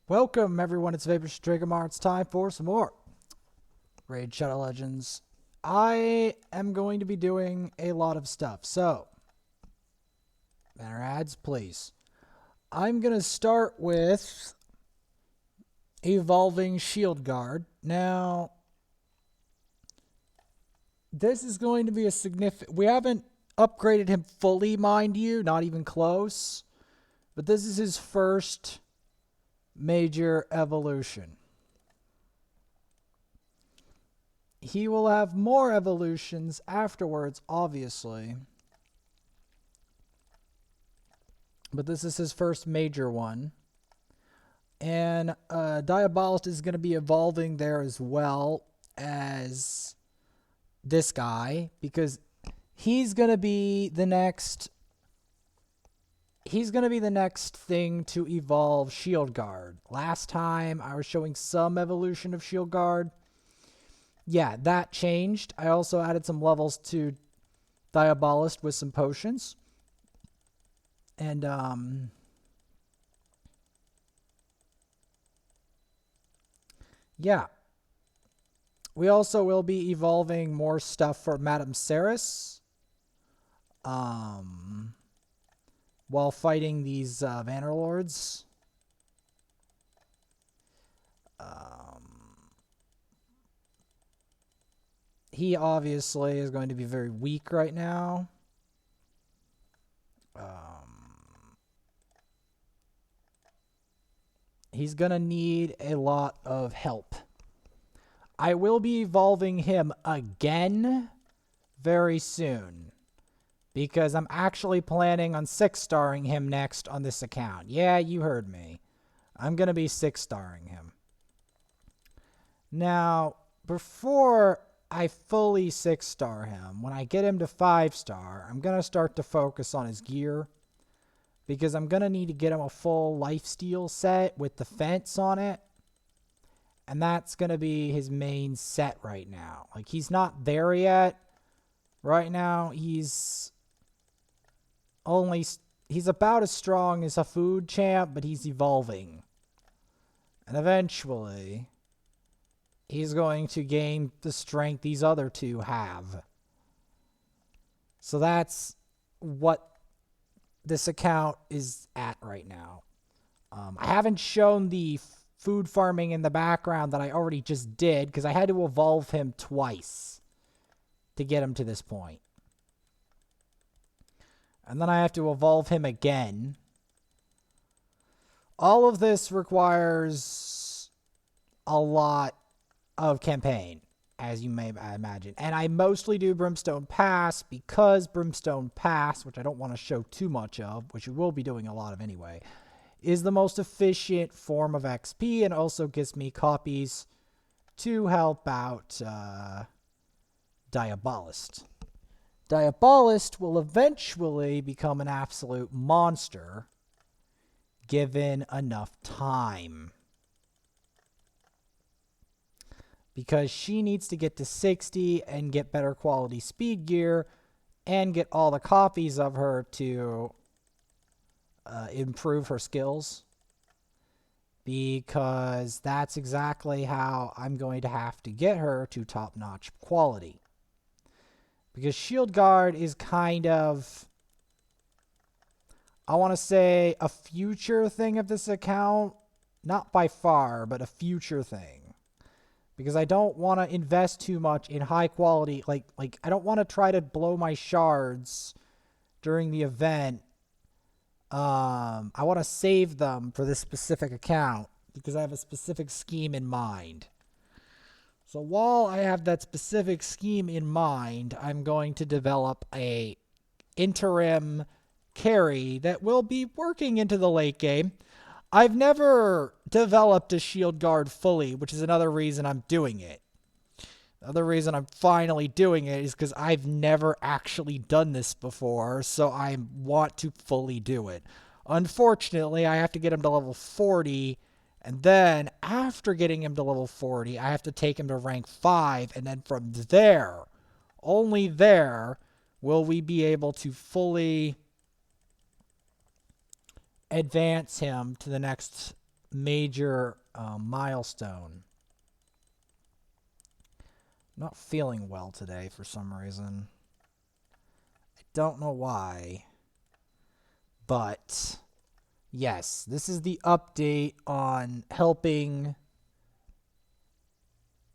Welcome, everyone. It's Vapor Dragamar. It's time for some more Raid Shadow Legends. I am going to be doing a lot of stuff, so banner ads, please. I'm going to start with evolving Shield Guard. Now, this is going to be a significant... We haven't upgraded him fully, mind you, not even close, but this is his first major evolution. He will have more evolutions afterwards, obviously. But this is his first major one. And Diabolist is going to be evolving there as well as this guy. Because he's going to be the next... He's going to be the next thing to evolve Shield Guard. Last time I was showing some evolution of Shield Guard. Yeah, that changed. I also added some levels to Diabolist with some potions. And, yeah. We also will be evolving more stuff for Madame Ceres. While fighting these Vanderlords. He obviously is going to be very weak right now. He's going to need a lot of help. I will be evolving him again very soon. Because I'm actually planning on 6-starring him next on this account. Yeah, you heard me. I'm going to be 6-starring him. Now, before I fully 6-star him, when I get him to 5-star, I'm going to start to focus on his gear. Because I'm going to need to get him a full lifesteal set with the fence on it. And that's going to be his main set right now. Like, he's not there yet. Right now, he's about as strong as a food champ, but he's evolving. And eventually, he's going to gain the strength these other two have. So that's what this account is at right now. I haven't shown the food farming in the background that I already just did, because I had to evolve him twice to get him to this point. And then I have to evolve him again. All of this requires a lot of campaign, as you may imagine. And I mostly do Brimstone Pass because Brimstone Pass, which I don't want to show too much of, which we will be doing a lot of anyway, is the most efficient form of XP and also gives me copies to help out Diabolist. Diabolist will eventually become an absolute monster given enough time. Because she needs to get to 60 and get better quality speed gear and get all the copies of her to improve her skills. Because that's exactly how I'm going to have to get her to top-notch quality. Because Shield Guard is kind of, I want to say, a future thing of this account. Not by far, but a future thing. Because I don't want to invest too much in high quality, like I don't want to try to blow my shards during the event. I want to save them for this specific account because I have a specific scheme in mind. So while I have that specific scheme in mind, I'm going to develop a interim carry that will be working into the late game. I've never developed a Shield Guard fully, which is another reason I'm doing it. The other reason I'm finally doing it is because I've never actually done this before, so I want to fully do it. Unfortunately, I have to get him to level 40, and then after getting him to level 40, I have to take him to rank 5, and then from there, only there, will we be able to fully advance him to the next major milestone. I'm not feeling well today for some reason. I don't know why. But yes, this is the update on helping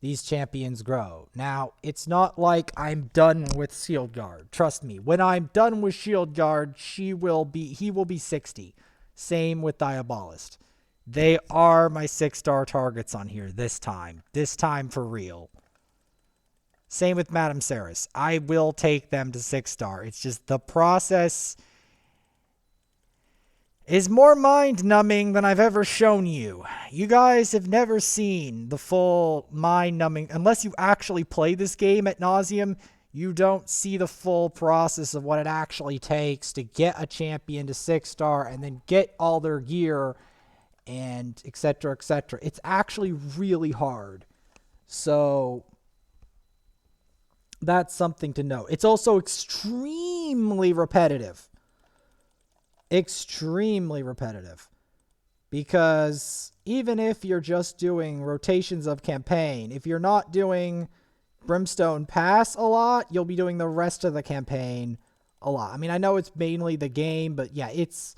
these champions grow. Now, it's not like I'm done with Shield Guard. Trust me, when I'm done with Shield Guard, he will be 60. Same with Diabolist. They are my 6-star targets on here this time. This time for real. Same with Madame Saris. I will take them to 6-star. It's just the process is more mind-numbing than I've ever shown you. You guys have never seen the full mind-numbing. Unless you actually play this game ad nauseum, you don't see the full process of what it actually takes to get a champion to 6-star and then get all their gear and etc., etc. It's actually really hard. So that's something to know. It's also extremely repetitive. Extremely repetitive. Because even if you're just doing rotations of campaign, if you're not doing Brimstone Pass a lot, you'll be doing the rest of the campaign a lot. I mean, I know it's mainly the game, but yeah, it's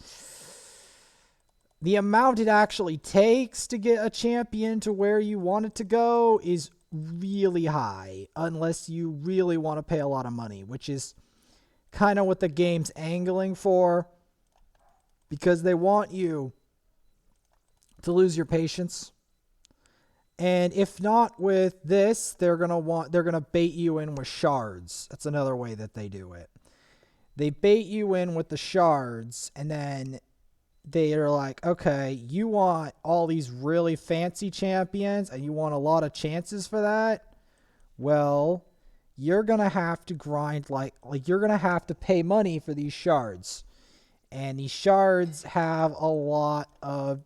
the amount it actually takes to get a champion to where you want it to go is really high, unless you really want to pay a lot of money, which is kind of what the game's angling for, because they want you to lose your patience. And if not with this, they're gonna bait you in with shards. That's another way that they do it. They bait you in with the shards, and then they are like, okay, you want all these really fancy champions, and you want a lot of chances for that? Well, you're gonna have to grind like you're gonna have to pay money for these shards. And these shards have a lot of,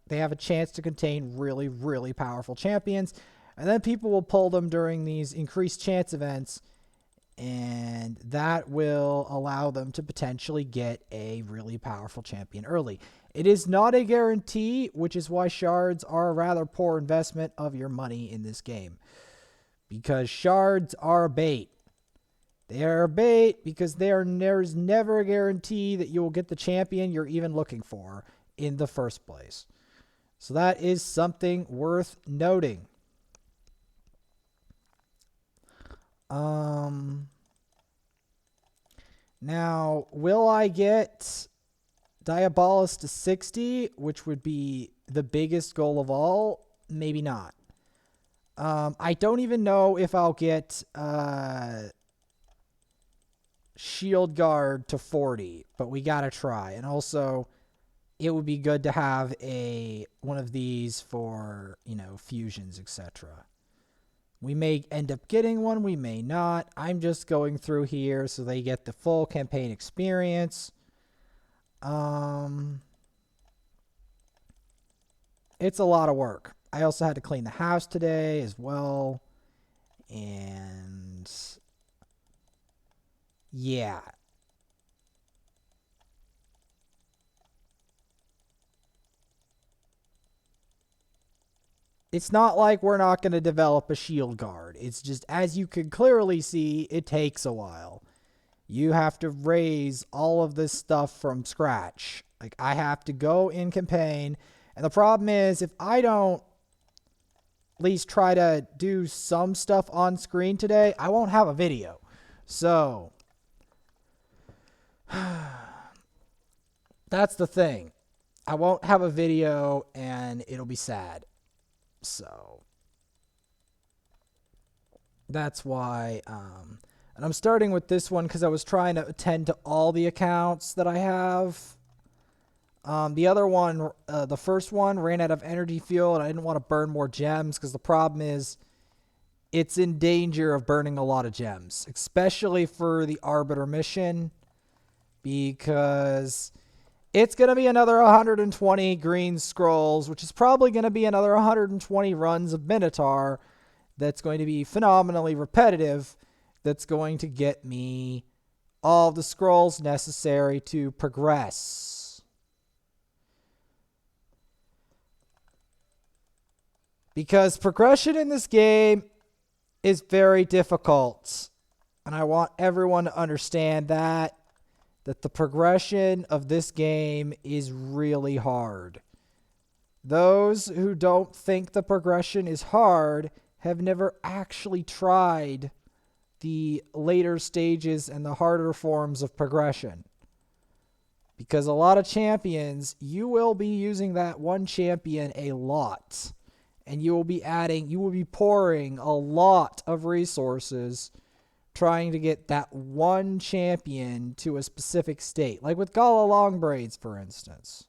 they have a chance to contain really, really powerful champions. And then people will pull them during these increased chance events. And that will allow them to potentially get a really powerful champion early. It is not a guarantee, which is why shards are a rather poor investment of your money in this game. Because shards are a bait. They are a bait because there's never a guarantee that you will get the champion you're even looking for in the first place. So that is something worth noting. Now, will I get Diabolist to 60, which would be the biggest goal of all? Maybe not. I don't even know if I'll get Shield Guard to 40, but we gotta try. And also, it would be good to have one of these for, fusions, etc. We may end up getting one, we may not. I'm just going through here so they get the full campaign experience. It's a lot of work. I also had to clean the house today as well. And yeah. It's not like we're not going to develop a shield guard. It's just, as you can clearly see, it takes a while. You have to raise all of this stuff from scratch. Like, I have to go in campaign. And the problem is, if I don't at least try to do some stuff on screen today, I won't have a video. So that's the thing. I won't have a video and it'll be sad. So that's why, and I'm starting with this one because I was trying to attend to all the accounts that I have. The other one, the first one, ran out of energy fuel, and I didn't want to burn more gems because the problem is it's in danger of burning a lot of gems, especially for the Arbiter mission, because it's going to be another 120 green scrolls, which is probably going to be another 120 runs of Minotaur that's going to be phenomenally repetitive, that's going to get me all the scrolls necessary to progress. Because progression in this game is very difficult. And I want everyone to understand that the progression of this game is really hard. Those who don't think the progression is hard have never actually tried the later stages and the harder forms of progression. Because a lot of champions, you will be using that one champion a lot. And you will be pouring a lot of resources trying to get that one champion to a specific state. Like with Gala Longbraids, for instance.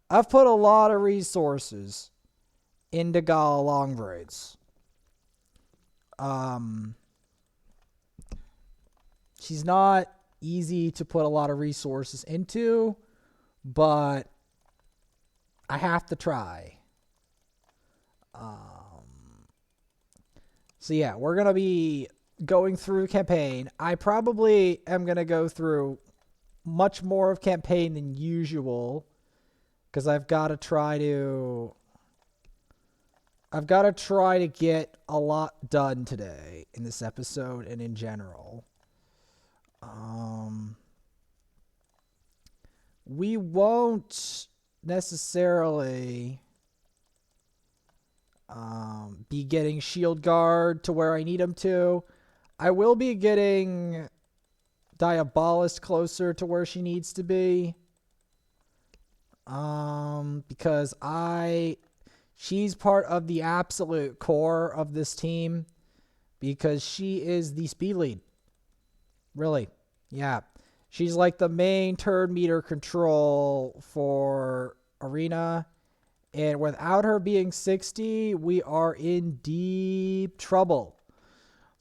I've put a lot of resources into Gala Longbraids. She's not easy to put a lot of resources into, but I have to try. So yeah, we're going to be going through campaign. I probably am going to go through much more of campaign than usual because I've got to try to get a lot done today in this episode and in general. We won't necessarily be getting Shield Guard to where I need him to. I will be getting Diabolist closer to where she needs to be. Because she's part of the absolute core of this team because she is the speed lead. Really. Yeah. She's like the main turn meter control for Arena. And without her being 60, we are in deep trouble.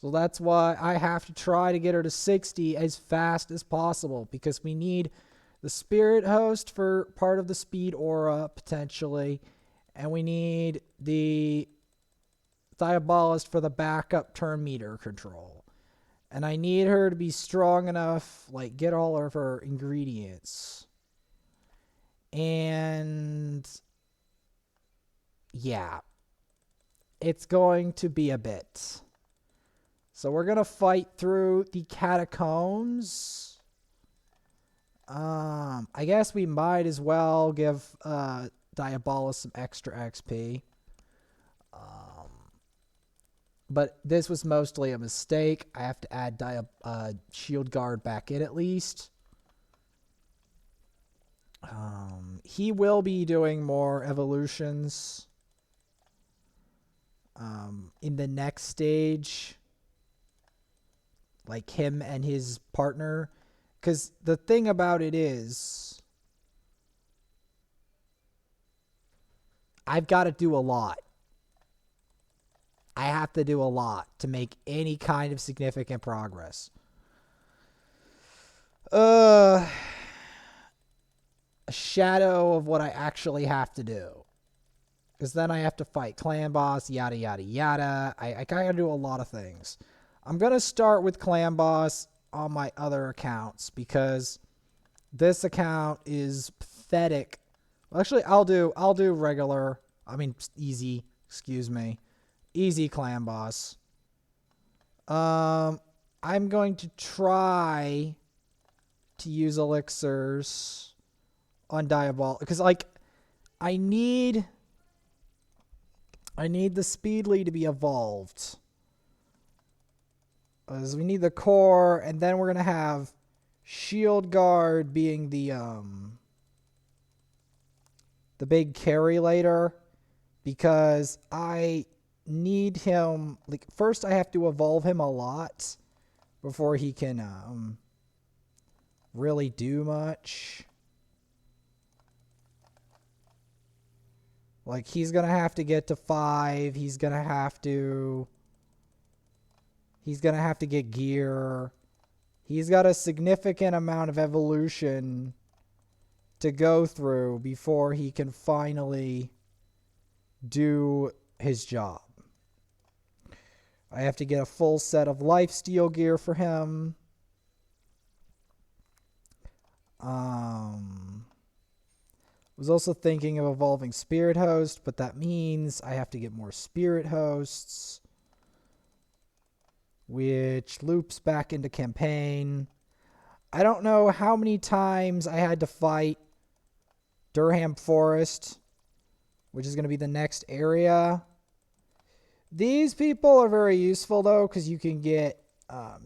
So that's why I have to try to get her to 60 as fast as possible. Because we need the Spirit Host for part of the Speed Aura, potentially. And we need the Diabolist for the backup turn meter control. And I need her to be strong enough, like, get all of her ingredients. And yeah, it's going to be a bit. So we're going to fight through the catacombs. I guess we might as well give Diabolist some extra XP. But this was mostly a mistake. I have to add Shield Guard back in at least. He will be doing more evolutions in the next stage. Like him and his partner. Because the thing about it is, I've got to do a lot. I have to do a lot to make any kind of significant progress. A shadow of what I actually have to do. Because then I have to fight clan boss, yada, yada, yada. I gotta do a lot of things. I'm going to start with clan boss on my other accounts. Because this account is pathetic. Well, actually, I'll do regular. I mean, easy. Excuse me. Easy clan boss. I'm going to try to use elixirs on Diabol because like I need the Speedly to be evolved. As we need the core, and then we're gonna have Shield Guard being the big carry later because I need him, like, first I have to evolve him a lot before he can really do much. Like, he's gonna have to get to 5. He's gonna have to get gear. He's got a significant amount of evolution to go through before he can finally do his job. I have to get a full set of lifesteal gear for him. Was also thinking of evolving Spirit Host, but that means I have to get more Spirit Hosts, which loops back into campaign. I don't know how many times I had to fight Durham Forest, which is going to be the next area. These people are very useful, though, because you can get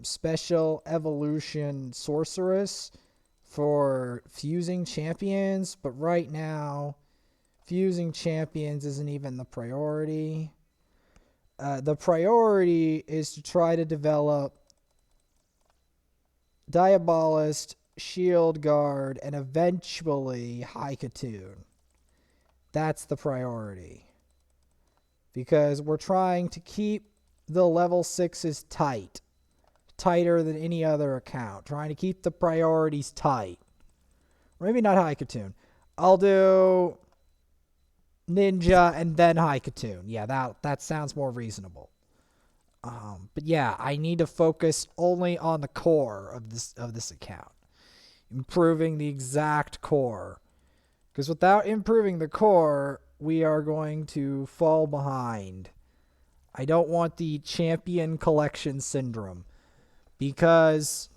special evolution sorceress for fusing champions, but right now, fusing champions isn't even the priority. The priority is to try to develop Diabolist, Shield Guard, and eventually High Katoon. That's the priority. Because we're trying to keep the level 6s tight. Tighter than any other account. Trying to keep the priorities tight. Maybe not High Katoon. I'll do Ninja and then High Katoon. Yeah, that sounds more reasonable. But yeah, I need to focus only on the core of this account. Improving the exact core. Because without improving the core, we are going to fall behind. I don't want the champion collection syndrome. Because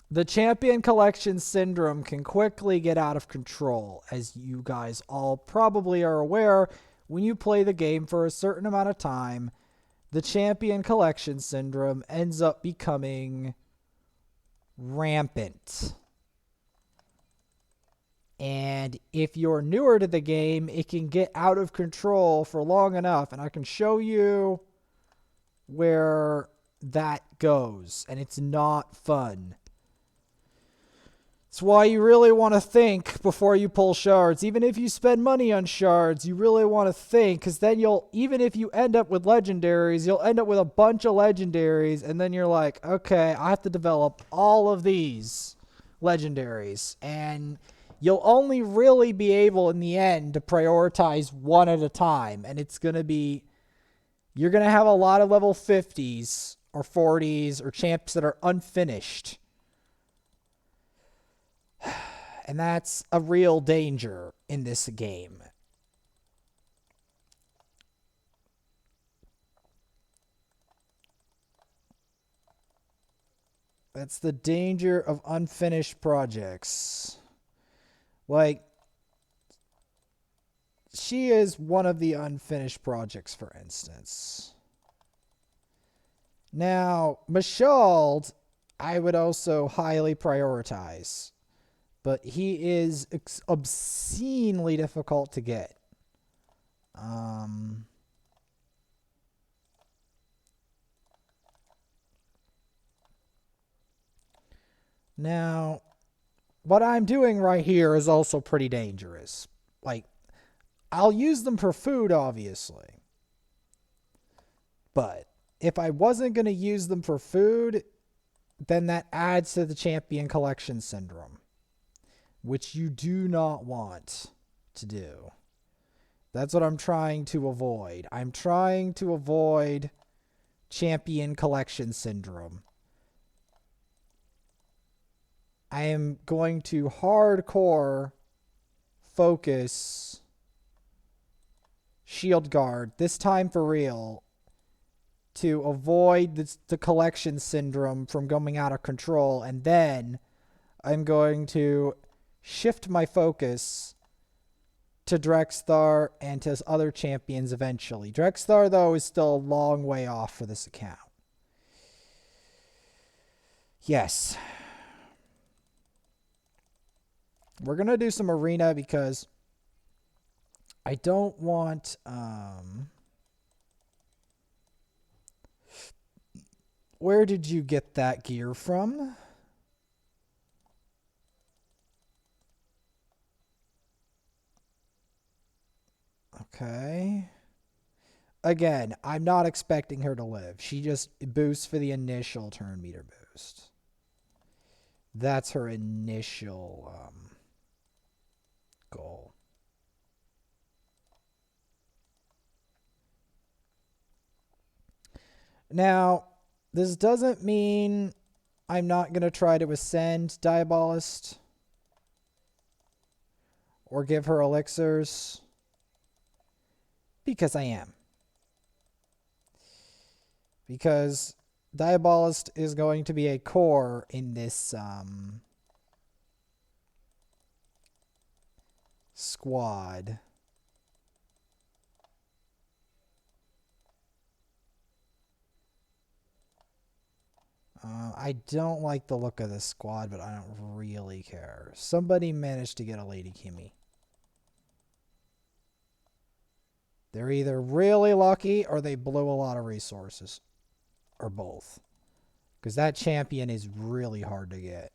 the champion collection syndrome can quickly get out of control. As you guys all probably are aware, when you play the game for a certain amount of time, the champion collection syndrome ends up becoming rampant. And if you're newer to the game, it can get out of control for long enough. And I can show you where that goes. And it's not fun. It's why you really want to think before you pull shards. Even if you spend money on shards, you really want to think. Because then even if you end up with legendaries, you'll end up with a bunch of legendaries. And then you're like, okay, I have to develop all of these legendaries. And you'll only really be able in the end to prioritize one at a time. And it's going to be, you're going to have a lot of level 50s or 40s or champs that are unfinished. And that's a real danger in this game. That's the danger of unfinished projects. Like, she is one of the unfinished projects, for instance. Now, Mashald, I would also highly prioritize. But he is obscenely difficult to get. Now, what I'm doing right here is also pretty dangerous. Like, I'll use them for food, obviously. But if I wasn't going to use them for food, then that adds to the champion collection syndrome, which you do not want to do. That's what I'm trying to avoid. I'm trying to avoid champion collection syndrome. I am going to hardcore focus Shield Guard, this time for real, to avoid the collection syndrome from going out of control. And then I'm going to shift my focus to Drexthar and to other champions eventually. Drexthar, though, is still a long way off for this account. Yes. We're going to do some arena because I don't want... Where did you get that gear from? Okay. Again, I'm not expecting her to live. She just boosts for the initial turn meter boost. That's her initial goal. Now, this doesn't mean I'm not going to try to ascend Diabolist. or give her elixirs. Because I am. Because Diabolist is going to be a core in this squad. I don't like the look of this squad, but I don't really care. Somebody managed to get a Lady Kimmy. They're either really lucky or they blew a lot of resources. Or both. Because that champion is really hard to get.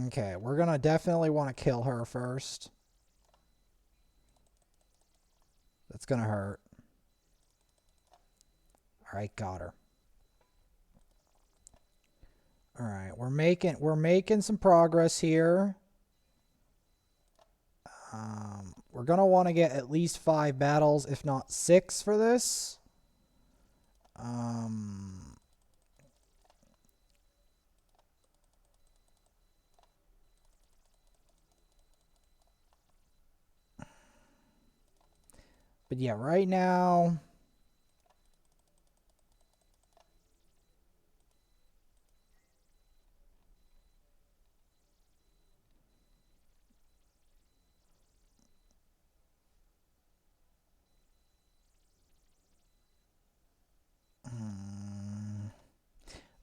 Okay, we're going to definitely want to kill her first. That's going to hurt. Alright, got her. Alright, we're making some progress here. We're going to want to get at least 5 battles, if not 6 for this. But yeah, right now...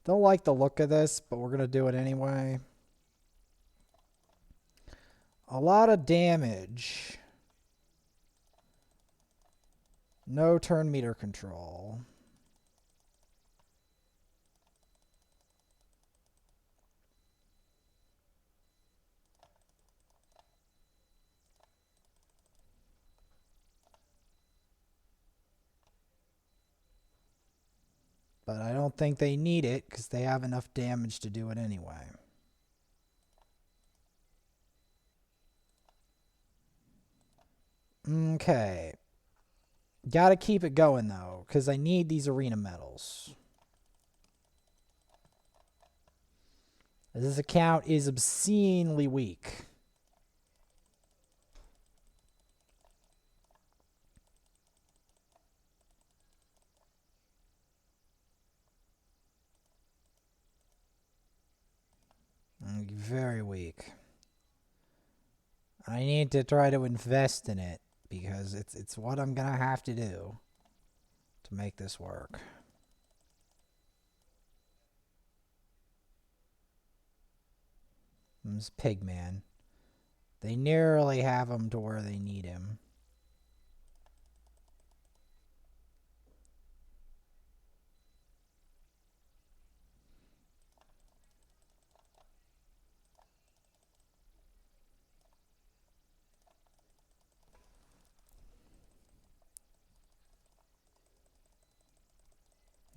Don't like the look of this, but we're going to do it anyway. A lot of damage. No turn meter control. But I don't think they need it because they have enough damage to do it anyway. Okay. Gotta keep it going though, because I need these arena medals. This account is obscenely weak. Very weak. I need to try to invest in it because it's what I'm gonna have to do to make this work. This Pigman. They nearly have him to where they need him.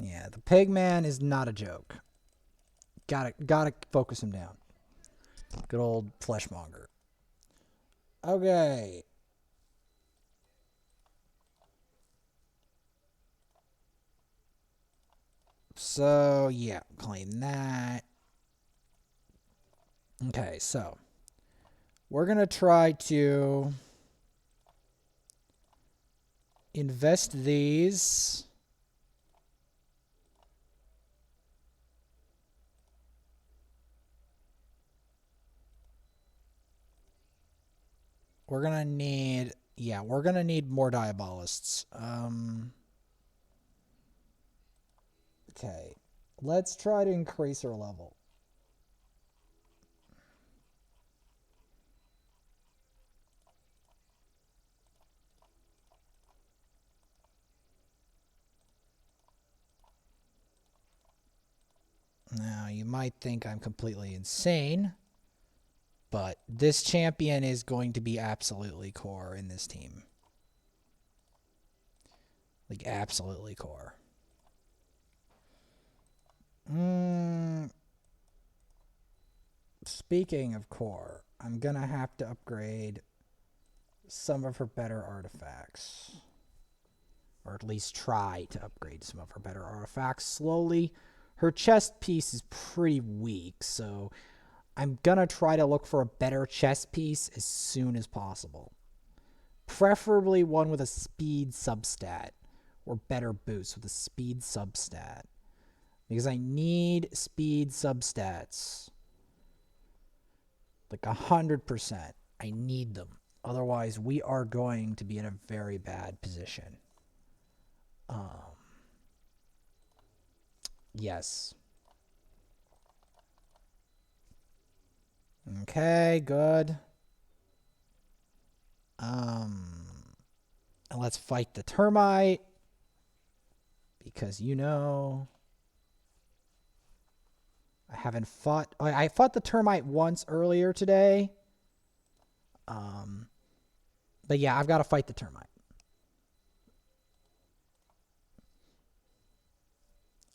Yeah, the Pigman is not a joke. Gotta focus him down. Good old Fleshmonger. Okay. So, yeah, claim that. Okay, so we're going to try to invest these. We're going to need, yeah, we're going to need more Diabolists. Okay, let's try to increase our level. Now, you might think I'm completely insane, but this champion is going to be absolutely core in this team. Like, absolutely core. speaking of core, I'm gonna have to upgrade some of her better artifacts. Or at least try to upgrade some of her better artifacts slowly. Her chest piece is pretty weak, so I'm gonna try to look for a better chest piece as soon as possible. Preferably one with a speed substat, or better boost with a speed substat. Because I need speed substats. Like 100%. I need them. Otherwise, we are going to be in a very bad position. Yes. Okay, good. And let's fight the termite. Because, you know, I haven't fought... I fought the termite once earlier today. But yeah, I've got to fight the termite.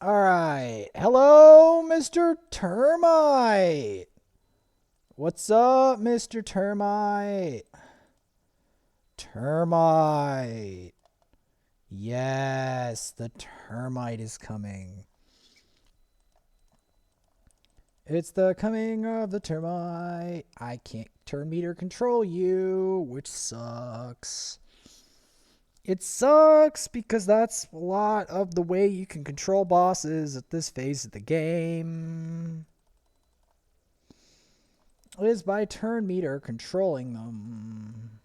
Alright. Hello, Mr. Termite. What's up, Mr. Termite? Termite. Yes, the termite is coming. It's the coming of the termite. I can't turn meter control you, which sucks. It sucks because that's a lot of the way you can control bosses at this phase of the game. It is by turn meter controlling them.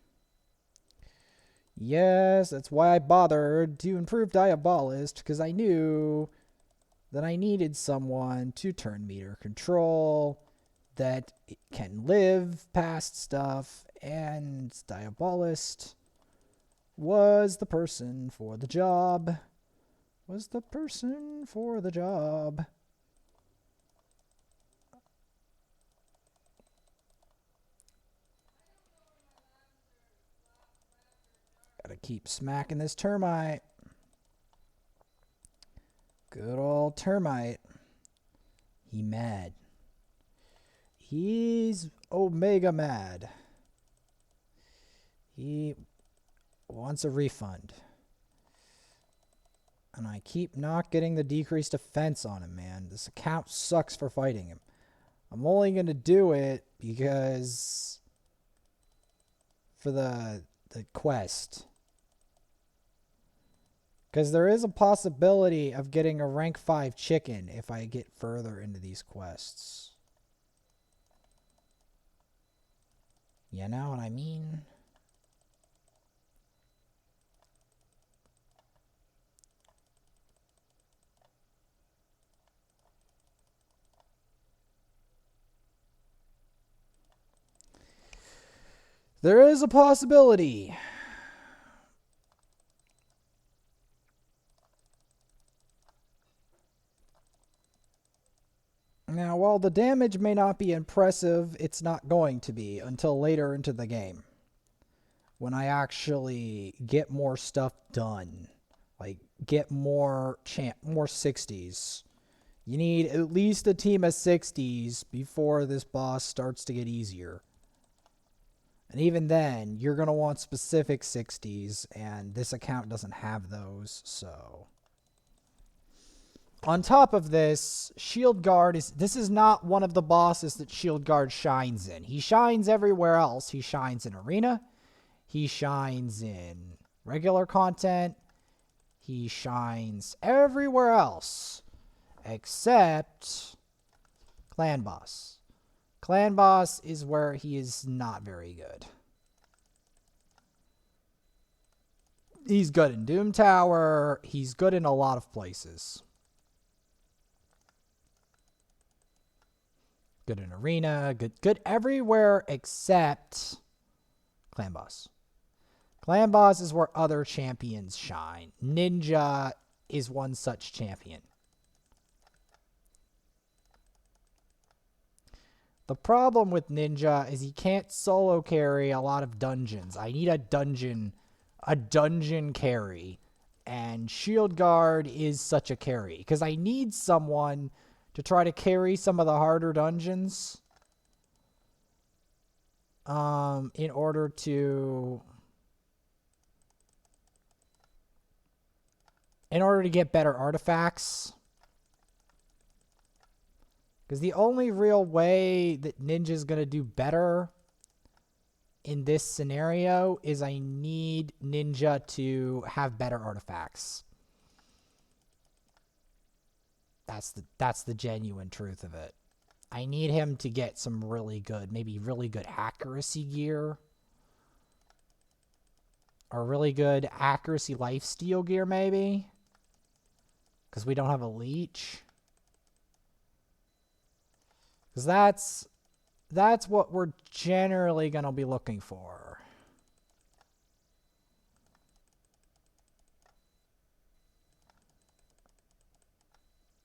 Yes, that's why I bothered to improve Diabolist, because I knew that I needed someone to turn meter control that can live past stuff, and Diabolist was the person for the job. Gotta keep smacking this termite. Good old termite. He mad. He's omega mad. He wants a refund. And I keep not getting the decreased defense on him, man. This account sucks for fighting him. I'm only going to do it because for the quest. Because there is a possibility of getting a rank 5 chicken if I get further into these quests. You know what I mean? There is a possibility. Now, while the damage may not be impressive, it's not going to be until later into the game. When I actually get more stuff done. Like, get more 60s. You need at least a team of 60s before this boss starts to get easier. And even then, you're going to want specific 60s, and this account doesn't have those, so... On top of this, Shield Guard this is not one of the bosses that Shield Guard shines in. He shines everywhere else. He shines in Arena. He shines in regular content. He shines everywhere else except Clan Boss. Clan Boss is where he is not very good. He's good in Doom Tower. He's good in a lot of places. Good in Arena, good everywhere except Clan Boss. Clan Boss is where other champions shine. Ninja is one such champion. The problem with Ninja is he can't solo carry a lot of dungeons. I need a dungeon carry, and Shield Guard is such a carry because I need someone to try to carry some of the harder dungeons. in order to get better artifacts. Because the only real way that Ninja's going to do better in this scenario is I need Ninja to have better artifacts. That's the genuine truth of it. I need him to get some really good, maybe really good accuracy gear. Or really good accuracy lifesteal gear, maybe. Because we don't have a leech. Because that's what we're generally going to be looking for.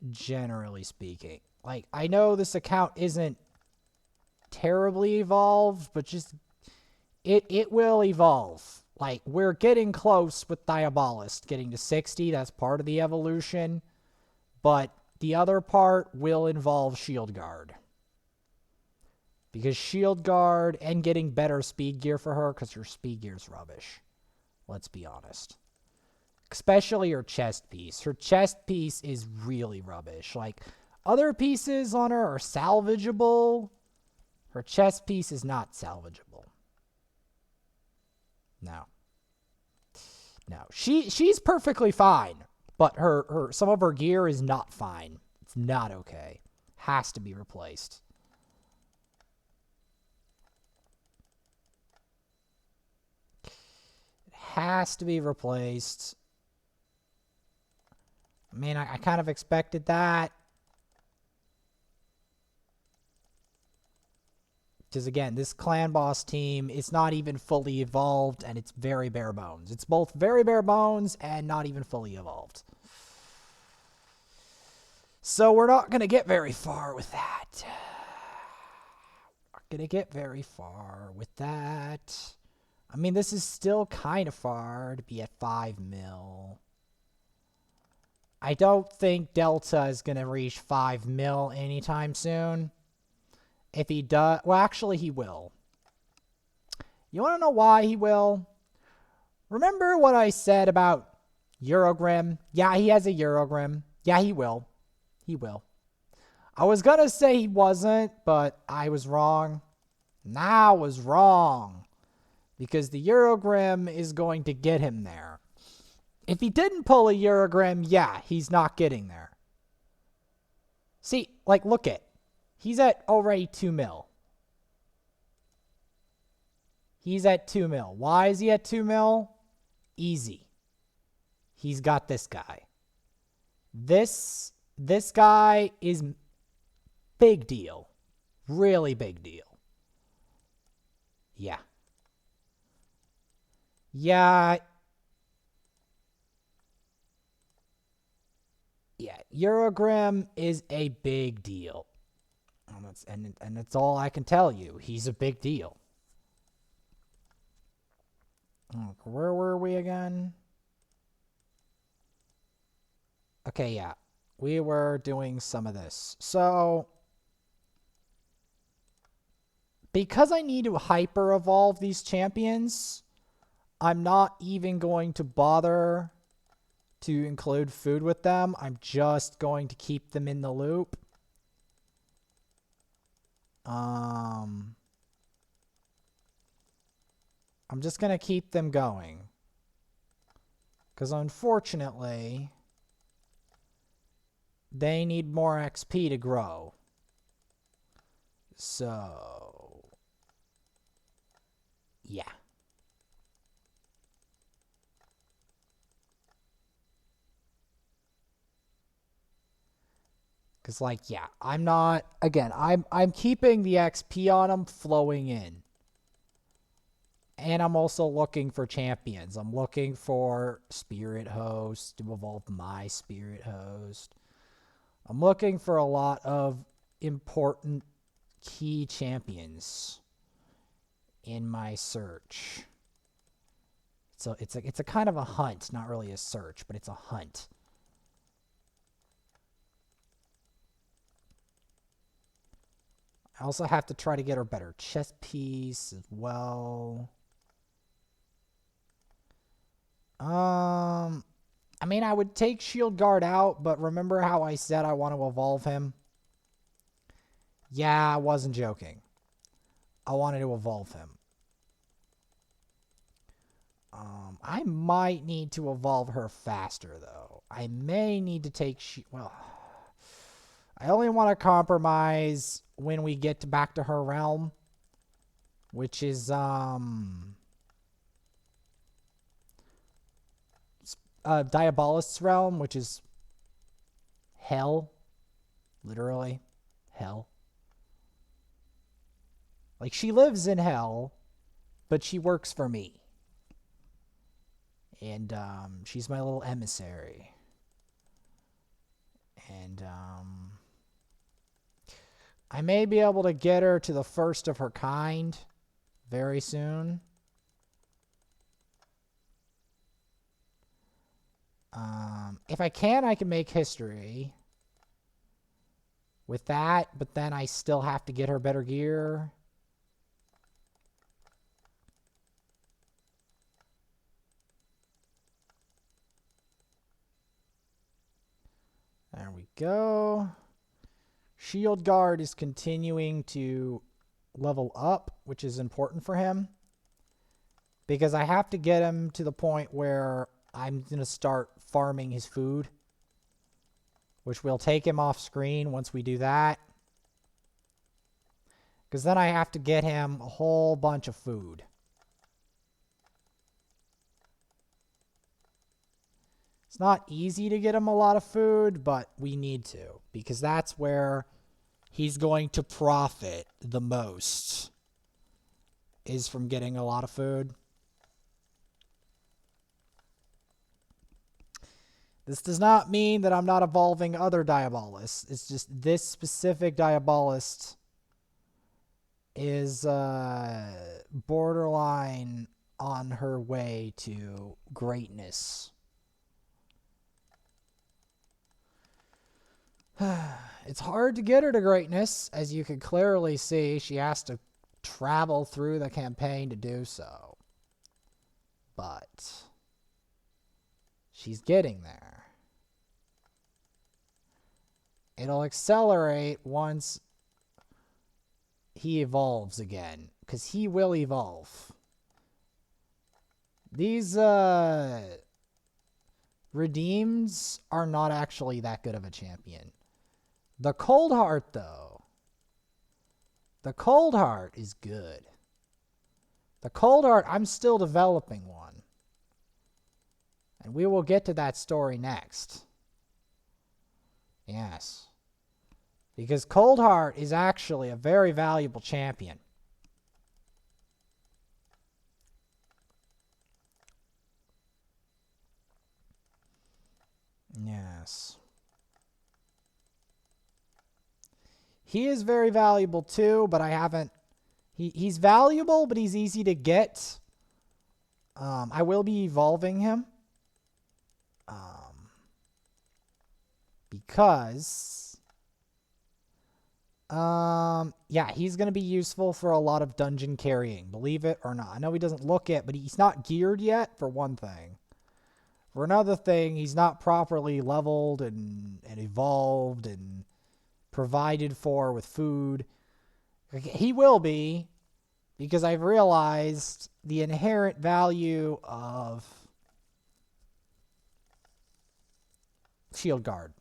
Generally speaking. Like, I know this account isn't terribly evolved, but just it will evolve. Like, we're getting close with Diabolist getting to 60. That's part of the evolution. But the other part will involve Shield Guard. Because Shield Guard and getting better speed gear for her, because her speed gear's rubbish. Let's be honest. Especially her chest piece. Her chest piece is really rubbish. Like, other pieces on her are salvageable. Her chest piece is not salvageable. No. No. She's perfectly fine. But her some of her gear is not fine. It's not okay. Has to be replaced. It has to be replaced. I mean, I kind of expected that. Because, again, this clan boss team is not even fully evolved, and it's very bare bones. It's both very bare bones and not even fully evolved. So we're not going to get very far with that. Not going to get very far with that. I mean, this is still kind of far to be at 5 mil. I don't think Delta is going to reach 5 mil anytime soon. If he does, well, actually, he will. You want to know why he will? Remember what I said about Eurogrim? Yeah, he has a Eurogrim. Yeah, he will. He will. I was going to say he wasn't, but I was wrong. Now I was wrong. Because the Eurogrim is going to get him there. If he didn't pull a Eurogrim, yeah, he's not getting there. See, like, look at. He's at already 2 mil. He's at 2 mil. Why is he at 2 mil? Easy. He's got this guy. This guy is big deal. Really big deal. Yeah. Yeah. Yeah. Eurogrim is a big deal. And that's all I can tell you. He's a big deal. Where were we again? Okay, yeah. We were doing some of this. So, because I need to hyper evolve these champions, I'm not even going to bother to include food with them. I'm just going to keep them in the loop. I'm just going to keep them going. Because unfortunately, they need more XP to grow. So, yeah. Because, like, yeah, I'm not, again, I'm keeping the XP on them flowing in. And I'm also looking for champions. I'm looking for Spirit Host to evolve my Spirit Host. I'm looking for a lot of important key champions in my search. So it's a kind of a hunt, not really a search, but it's a hunt. I also have to try to get her better chess piece as well. I mean, I would take Shield Guard out, but remember how I said I want to evolve him? Yeah, I wasn't joking. I wanted to evolve him. I might need to evolve her faster, though. I may need to take... Well, I only want to compromise when we get back to her realm, which is, Diabolist's realm, which is hell. Literally. Hell. Like, she lives in hell, but she works for me. And, she's my little emissary. And, I may be able to get her to the first of her kind very soon. If I can make history with that, but then I still have to get her better gear. There we go. Shield Guard is continuing to level up, which is important for him. Because I have to get him to the point where I'm going to start farming his food. Which will take him off screen once we do that. Because then I have to get him a whole bunch of food. It's not easy to get him a lot of food, but we need to. Because that's where he's going to profit the most. Is from getting a lot of food. This does not mean that I'm not evolving other Diabolists. It's just this specific Diabolist is borderline on her way to greatness. It's hard to get her to greatness, as you can clearly see. She has to travel through the campaign to do so. But she's getting there. It'll accelerate once he evolves again, because he will evolve. These redeems are not actually that good of a champion. The Cold Heart, though. The Cold Heart is good. The Cold Heart, I'm still developing one. And we will get to that story next. Yes. Because Cold Heart is actually a very valuable champion. Yes. He is very valuable too, but I haven't... He's valuable, but he's easy to get. I will be evolving him. Because... yeah, he's going to be useful for a lot of dungeon carrying, believe it or not. I know he doesn't look it, but he's not geared yet, for one thing. For another thing, he's not properly leveled and evolved and provided for with food. He will be, because I've realized the inherent value of Shield Guard.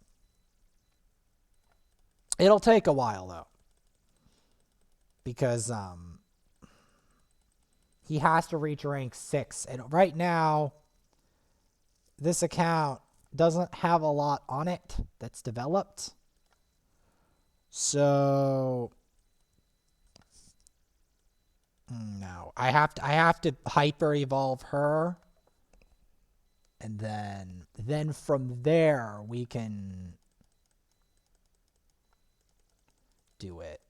It'll take a while, though. Because he has to reach rank 6. And right now, this account doesn't have a lot on it that's developed. So... no. I have to hyper evolve her. And then from there, we can do it.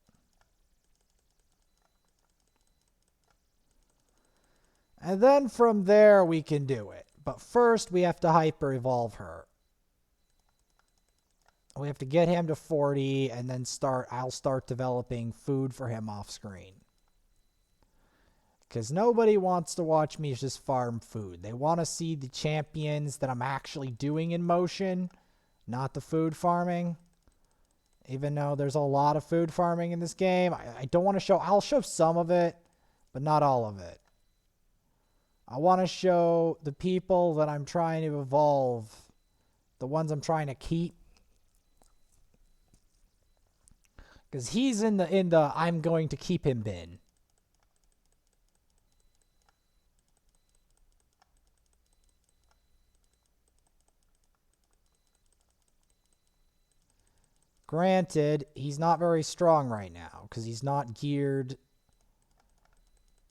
And then from there, we can do it. But first, we have to hyper evolve her. We have to get him to 40 and then I'll start developing food for him off screen. Because nobody wants to watch me just farm food. They want to see the champions that I'm actually doing in motion, not the food farming. Even though there's a lot of food farming in this game, I don't want to show. I'll show some of it, but not all of it. I want to show the people that I'm trying to evolve, the ones I'm trying to keep. Because he's in the I'm going to keep him bin. Granted, he's not very strong right now because he's not geared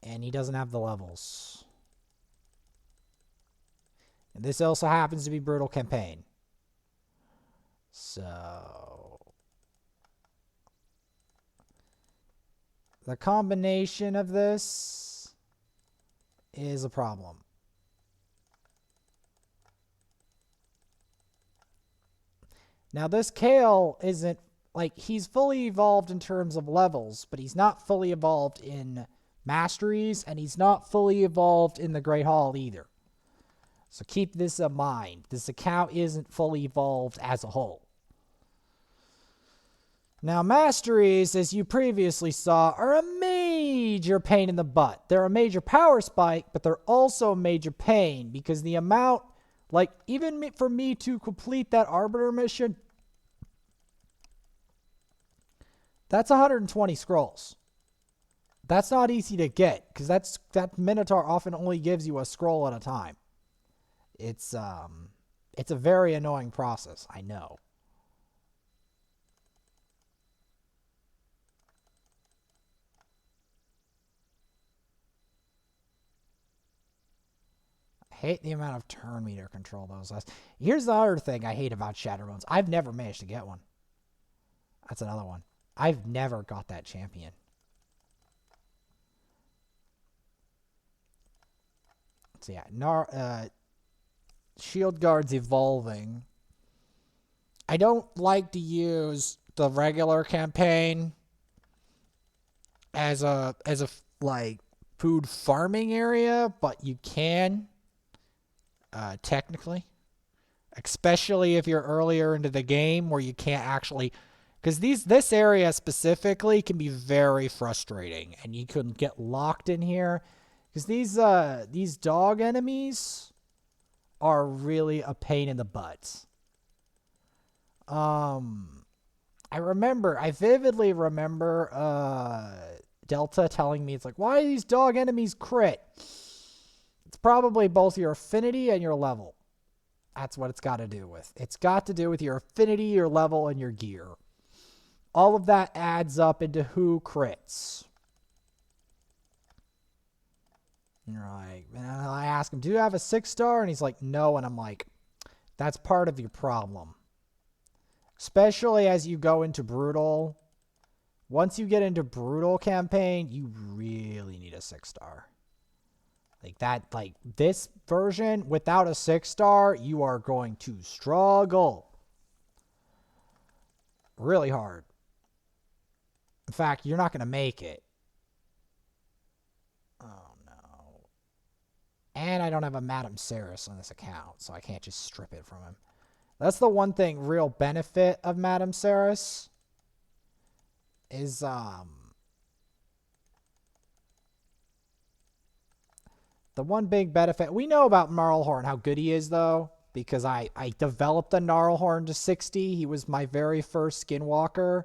and he doesn't have the levels. And this also happens to be Brutal Campaign. So the combination of this is a problem. Now, this Kale isn't, like, he's fully evolved in terms of levels, but he's not fully evolved in masteries, and he's not fully evolved in the Great Hall either. So keep this in mind. This account isn't fully evolved as a whole. Now, masteries, as you previously saw, are a major pain in the butt. They're a major power spike, but they're also a major pain, because the amount, like, even for me to complete that Arbiter mission, that's 120 scrolls. That's not easy to get, because that Minotaur often only gives you a scroll at a time. It's a very annoying process, I know. I hate the amount of turn meter control those has. Here's the other thing I hate about Shatterbones. I've never managed to get one. That's another one. I've never got that champion. So yeah, Shield Guard's evolving. I don't like to use the regular campaign as a like food farming area, but you can technically, especially if you're earlier into the game where you can't actually. Because this area specifically can be very frustrating, and you can get locked in here. Because these dog enemies are really a pain in the butt. I vividly remember Delta telling me, it's like, why do these dog enemies crit? It's probably both your affinity and your level. That's what it's got to do with. It's got to do with your affinity, your level, and your gear. All of that adds up into who crits. And you're like, and I ask him, do you have a 6-star? And he's like, no. And I'm like, that's part of your problem. Especially as you go into Brutal. Once you get into Brutal campaign, you really need a 6-star. Like this version, without a 6-star, you are going to struggle. Really hard. In fact, you're not going to make it. Oh, no. And I don't have a Madame Ceres on this account, so I can't just strip it from him. That's the one thing, real benefit of Madame Ceres is, the one big benefit. We know about Gnarlhorn, how good he is, though, because I developed the Gnarlhorn to 60. He was my very first Skinwalker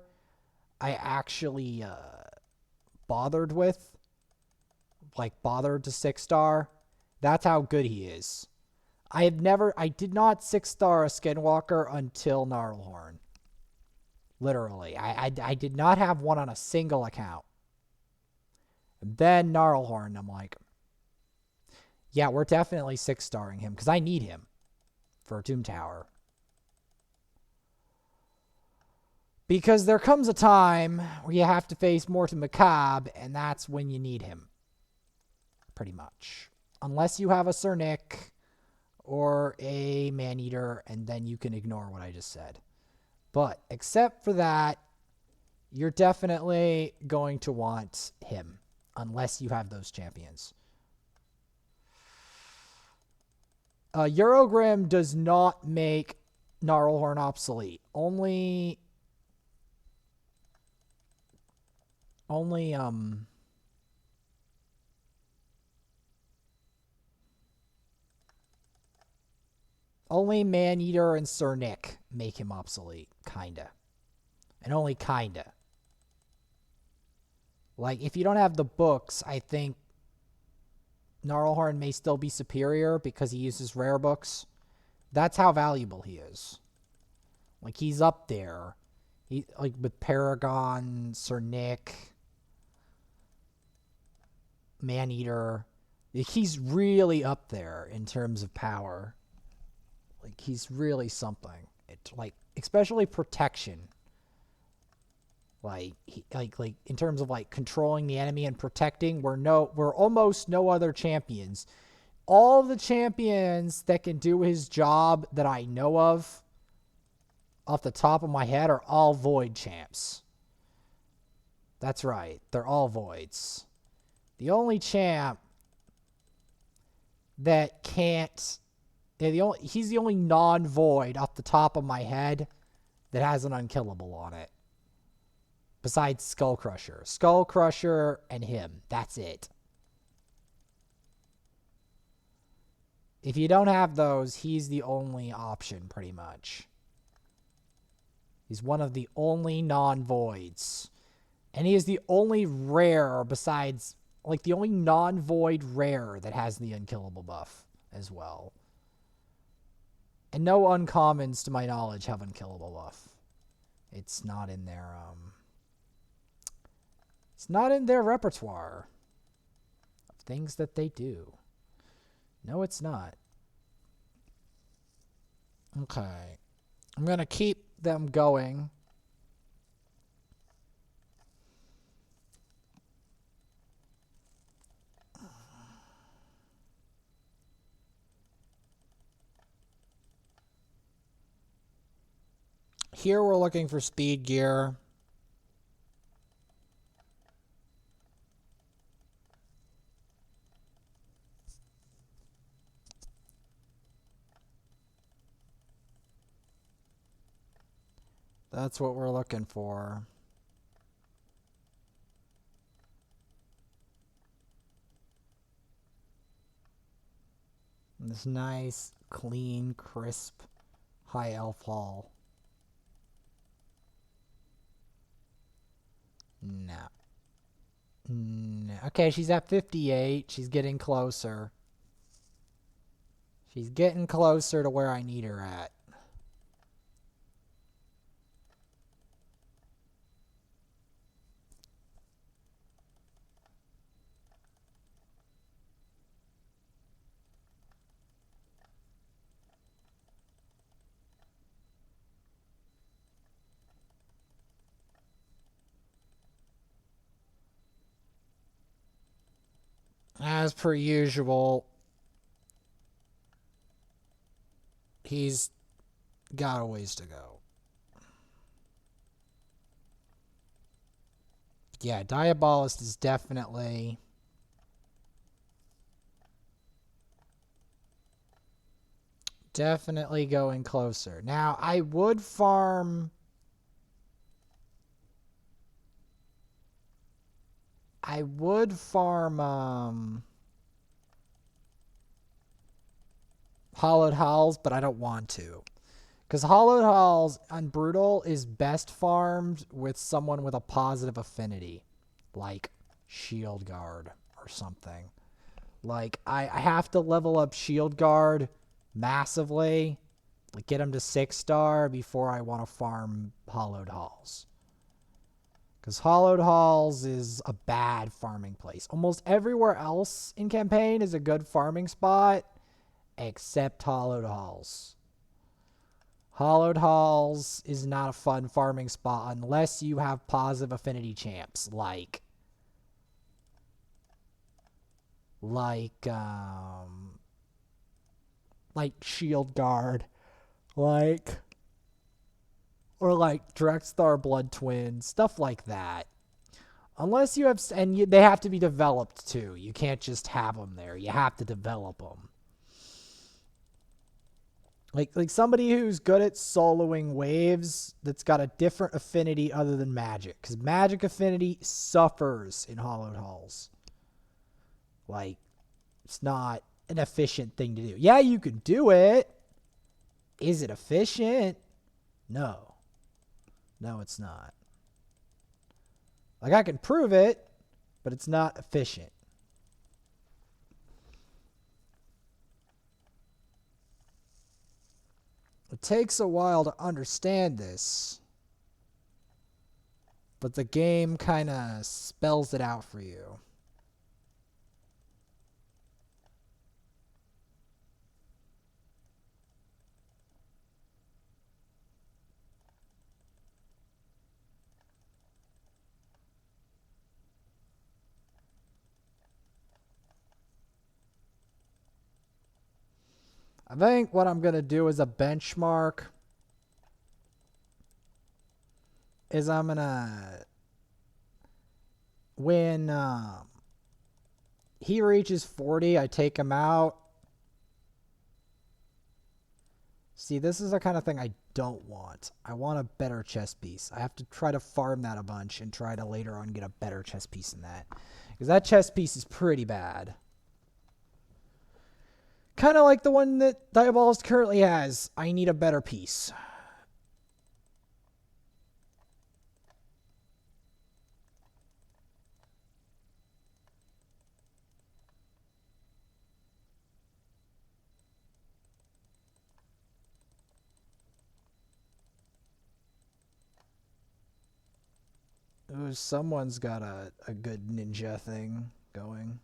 I actually bothered with. Like, bothered to 6-star. That's how good he is. I did not 6-star a Skinwalker until Gnarlhorn. Literally. I did not have one on a single account. And then Gnarlhorn, I'm like, yeah, we're definitely 6-starring him, because I need him for Doom Tower. Because there comes a time where you have to face Morton Macabre, and that's when you need him. Pretty much. Unless you have a Sir Nick or a Maneater, and then you can ignore what I just said. But except for that, you're definitely going to want him unless you have those champions. Eurogrim does not make Gnarlhorn obsolete. Only Maneater and Sir Nick make him obsolete, kinda. And only kinda. Like, if you don't have the books, I think Gnarlhorn may still be superior because he uses rare books. That's how valuable he is. Like, he's up there. He, like, with Paragon, Sir Nick, Maneater. He's really up there in terms of power. Like, he's really something. It's like, especially protection. Like, like in terms of like controlling the enemy and protecting, we're almost no other champions. All the champions that can do his job that I know of, off the top of my head, are all void champs. That's right, they're all voids. The only champ that can't, he's the only non-void off the top of my head that has an unkillable on it. Besides Skull Crusher. Skull Crusher and him. That's it. If you don't have those, he's the only option, pretty much. He's one of the only non-voids. And he is the only rare besides, like, the only non-void rare that has the unkillable buff as well. And no uncommons, to my knowledge, have unkillable buff. It's not in their, it's not in their repertoire of things that they do. No, it's not. Okay. I'm going to keep them going. Here we're looking for speed gear. That's what we're looking for. This nice, clean, crisp, high elf hall. No. No. Okay, she's at 58. She's getting closer. She's getting closer to where I need her at. As per usual, he's got a ways to go. Yeah, Diabolist is definitely going closer. Now, I would farm Hollowed Halls, but I don't want to. Because Hollowed Halls on Brutal is best farmed with someone with a positive affinity. Like Shield Guard or something. Like, I have to level up Shield Guard massively. Like, get him to 6-star before I want to farm Hollowed Halls. Because Hollowed Halls is a bad farming place. Almost everywhere else in campaign is a good farming spot, except Hollowed Halls. Hollowed Halls is not a fun farming spot unless you have positive affinity champs, like Shield Guard, like Or like Direct Star Blood Twins, stuff like that. Unless you have, they have to be developed too. You can't just have them there. You have to develop them. Like somebody who's good at soloing waves that's got a different affinity other than magic. Because magic affinity suffers in Hollowed Halls. Like, it's not an efficient thing to do. Yeah, you can do it. Is it efficient? No. No, it's not. Like, I can prove it, but it's not efficient. It takes a while to understand this, but the game kind of spells it out for you. I think what I'm going to do as a benchmark is I'm going to, when he reaches 40, I take him out. See, this is the kind of thing I don't want. I want a better chess piece. I have to try to farm that a bunch and try to later on get a better chess piece than that. Because that chess piece is pretty bad. Kind of like the one that Diabolist currently has. I need a better piece. Ooh, someone's got a good ninja thing going.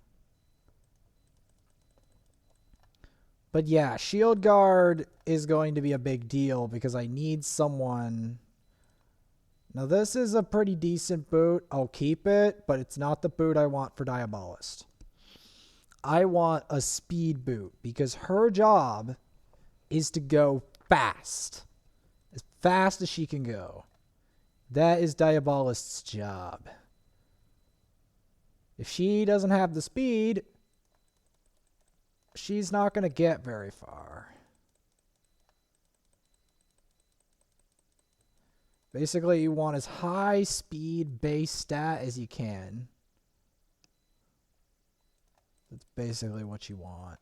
But yeah, Shield Guard is going to be a big deal because I need someone. Now this is a pretty decent boot. I'll keep it, but it's not the boot I want for Diabolist. I want a speed boot because her job is to go fast as she can go. That is Diabolist's job. If she doesn't have the speed, she's not going to get very far. Basically, you want as high speed base stat as you can. That's basically what you want.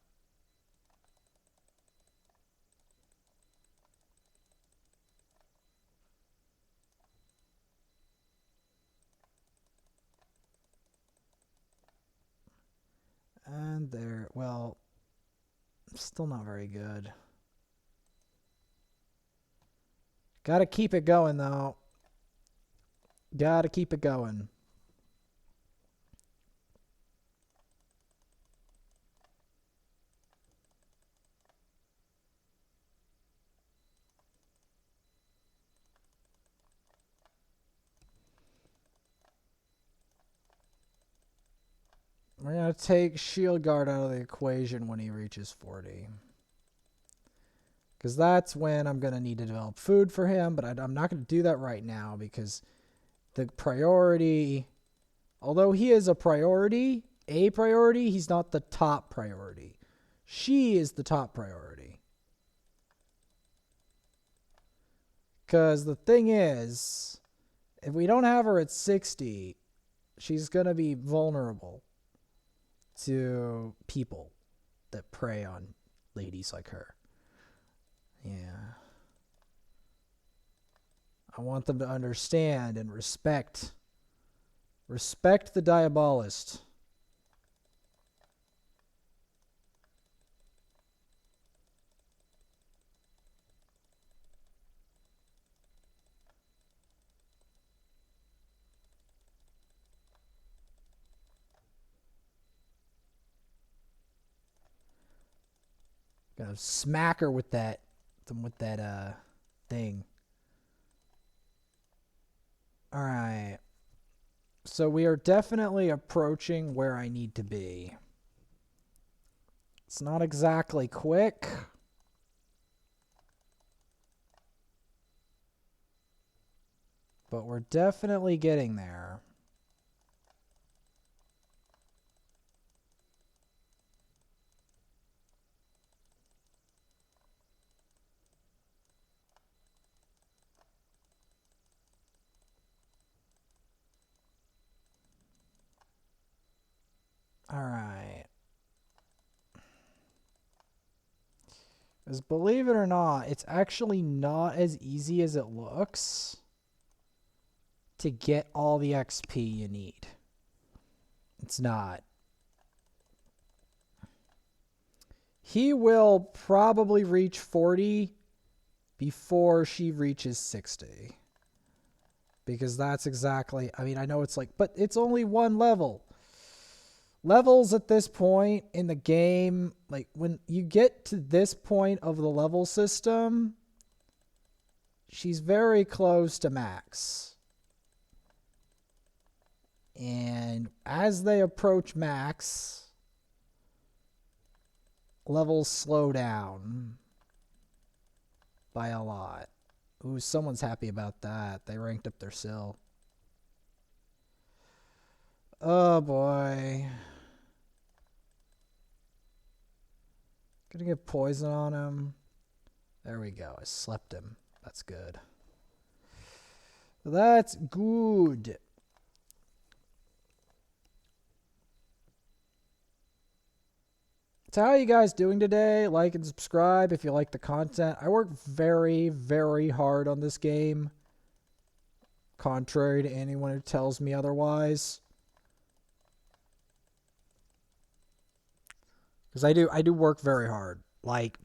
And there, well, still not very good. Gotta keep it going, though. Gotta keep it going. We're going to take Shield Guard out of the equation when he reaches 40. Because that's when I'm going to need to develop food for him. But I'm not going to do that right now because the priority, although he is a priority, he's not the top priority. She is the top priority. Because the thing is, if we don't have her at 60, she's going to be vulnerable to people that prey on ladies like her. Yeah. I want them to understand and respect the Diabolist. Gonna smack her with that thing. All right. So we are definitely approaching where I need to be. It's not exactly quick. But we're definitely getting there. All right. Because believe it or not, it's actually not as easy as it looks to get all the XP you need. It's not. He will probably reach 40 before she reaches 60. Because that's exactly, I mean, I know it's like, but it's only one level. Levels at this point in the game, like when you get to this point of the level system, she's very close to max. And as they approach max, levels slow down by a lot. Ooh, someone's happy about that. They ranked up their sill. Oh boy. Gonna get poison on him. There we go. I slept him. That's good. That's good. So how are you guys doing today? Like and subscribe if you like the content. I work very, very hard on this game, contrary to anyone who tells me otherwise. Because I do work very hard. Like,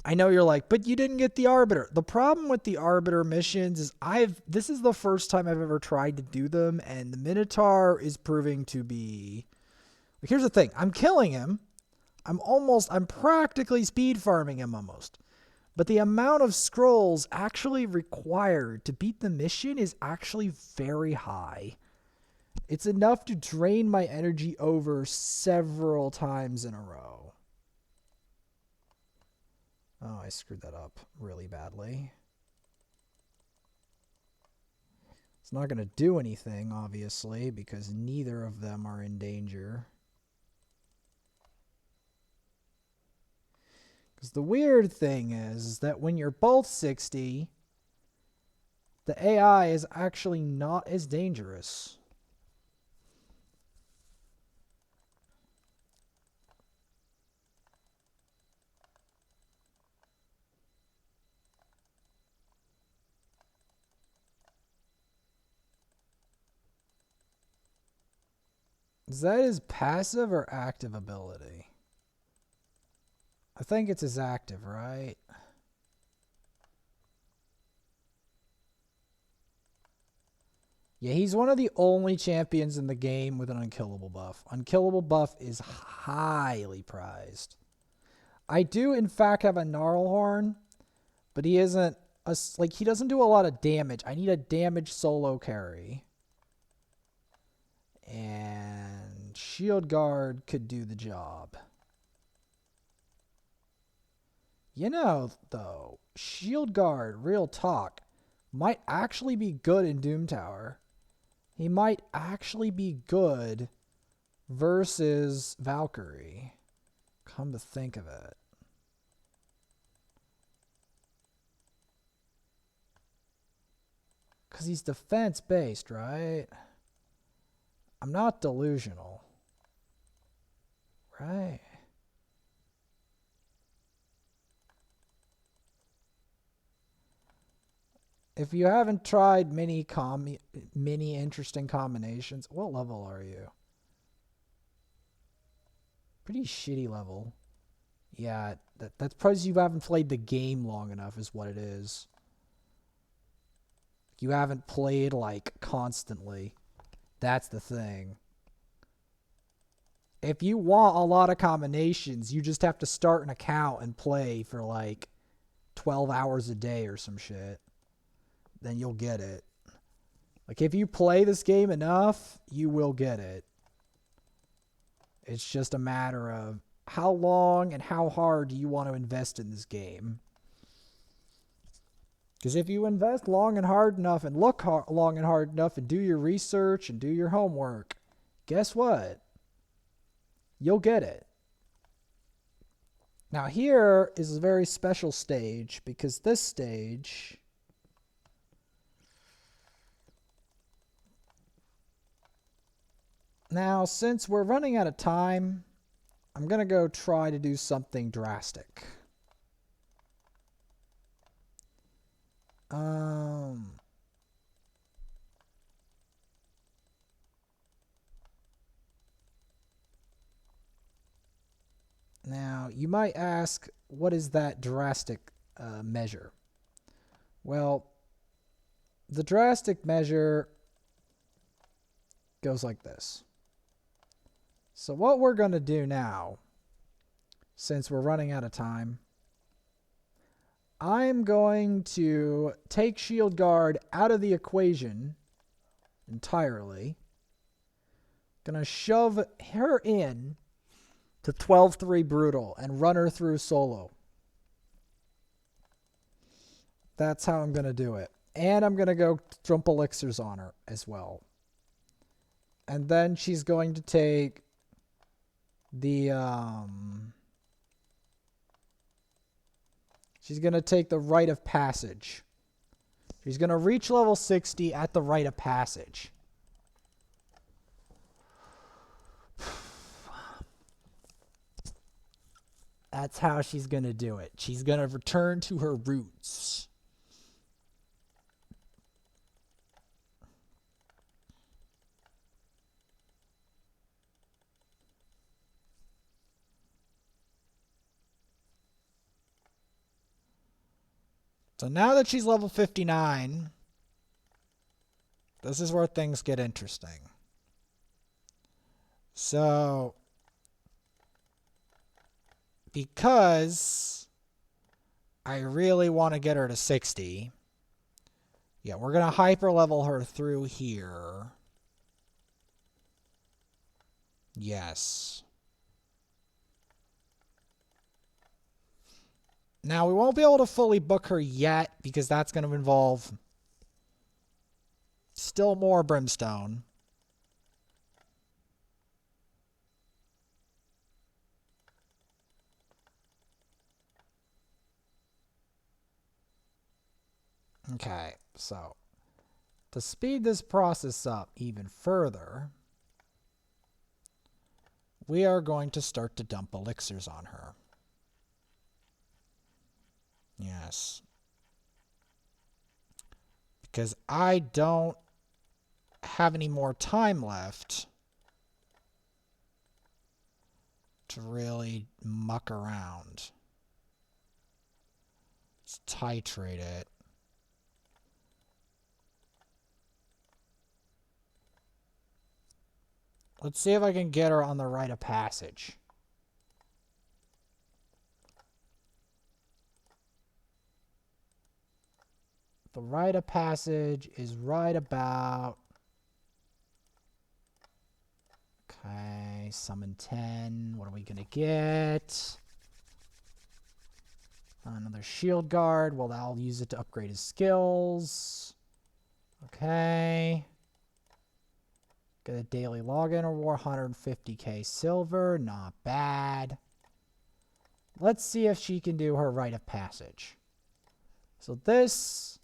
I know you're like, but you didn't get the Arbiter. The problem with the Arbiter missions is this is the first time I've ever tried to do them, and the Minotaur is proving to be... Like, here's the thing. I'm killing him. I'm practically speed farming him almost. But the amount of scrolls actually required to beat the mission is actually very high. It's enough to drain my energy over several times in a row. Oh, I screwed that up really badly. It's not going to do anything, obviously, because neither of them are in danger. Because the weird thing is that when you're both 60, the AI is actually not as dangerous. Is that his passive or active ability? I think it's his active, right? Yeah, he's one of the only champions in the game with an unkillable buff. Unkillable buff is highly prized. I do, in fact, have a Gnarlhorn, but he isn't he doesn't do a lot of damage. I need a damage solo carry. And Shield Guard could do the job. You know, though, Shield Guard, real talk, might actually be good in Doom Tower. He might actually be good versus Valkyrie. Come to think of it. Because he's defense-based, right? I'm not delusional. Right. If you haven't tried many interesting combinations, what level are you? Pretty shitty level. Yeah, that's because you haven't played the game long enough is what it is. You haven't played, like, constantly. That's the thing. If you want a lot of combinations, you just have to start an account and play for, like, 12 hours a day or some shit. Then you'll get it. Like, if you play this game enough, you will get it. It's just a matter of how long and how hard do you want to invest in this game. Because if you invest long and hard enough and look long and hard enough and do your research and do your homework, guess what? You'll get it. Now here is a very special stage, because this stage now, since we're running out of time, I'm going to go try to do something drastic. Now, you might ask, what is that drastic measure? Well, the drastic measure goes like this. So what we're going to do now, since we're running out of time, I'm going to take Shield Guard out of the equation entirely. Gonna shove her in to 12-3 Brutal and run her through solo. That's how I'm gonna do it. And I'm gonna go dump elixirs on her as well. And then she's going to take the she's going to take the rite of passage. She's going to reach level 60 at the rite of passage. That's how she's going to do it. She's going to return to her roots. So now that she's level 59, this is where things get interesting. So, because I really want to get her to 60, yeah, we're going to hyper level her through here. Yes. Now, we won't be able to fully book her yet, because that's going to involve still more brimstone. Okay, so to speed this process up even further, we are going to start to dump elixirs on her. Yes. Because I don't have any more time left to really muck around. Let's titrate it. Let's see if I can get her on the rite of passage. The rite of passage is right about... Okay, summon 10. What are we going to get? Another shield guard. Well, I'll use it to upgrade his skills. Okay. Get a daily login reward, 150k silver. Not bad. Let's see if she can do her rite of passage. So this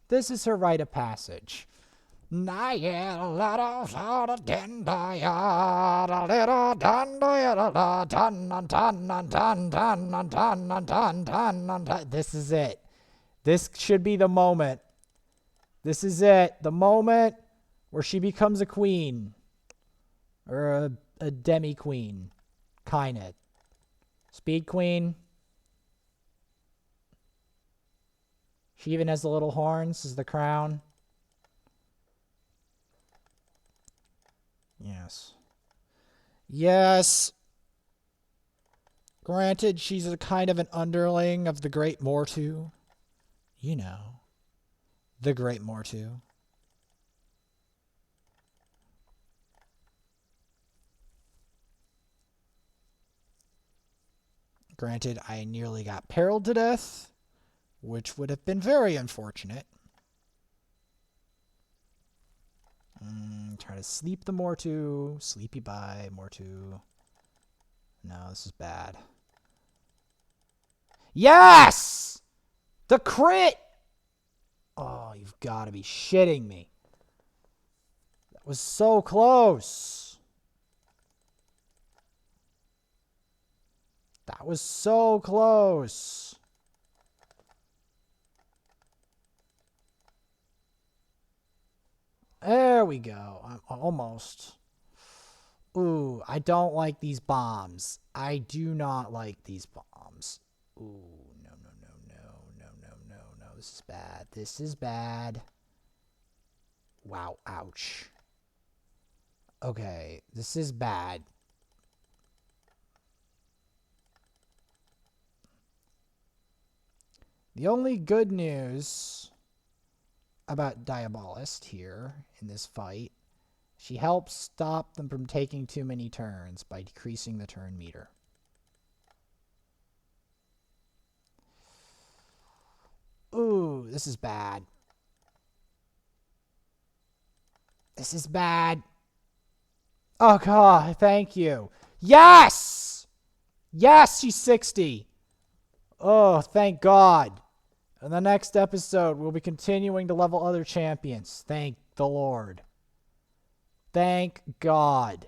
is her rite of passage. This is it. This should be the moment. This is it. The moment where she becomes a queen. Or a demi-queen. Kinda. Speed queen. She even has the little horns. This is the crown. Yes. Yes. Granted, she's a kind of an underling of the Great Mortu. You know. The Great Mortu. Granted, I nearly got perilled to death which would have been very unfortunate. Try to sleep the Mortu. Sleepy bye, Mortu. No, this is bad. Yes! The crit! Oh, you've got to be shitting me. That was so close. That was so close. There we go. I'm almost. Ooh, I don't like these bombs. I do not like these bombs. Ooh, no, no, no, no, no, no, no, no. This is bad. This is bad. Wow, ouch. Okay, this is bad. The only good news about Diabolist here in this fight, she helps stop them from taking too many turns by decreasing the turn meter. Ooh, this is bad. This is bad. Oh, God, thank you. Yes! Yes, she's 60. Oh, thank God. In the next episode, we'll be continuing to level other champions. Thank the Lord. Thank God.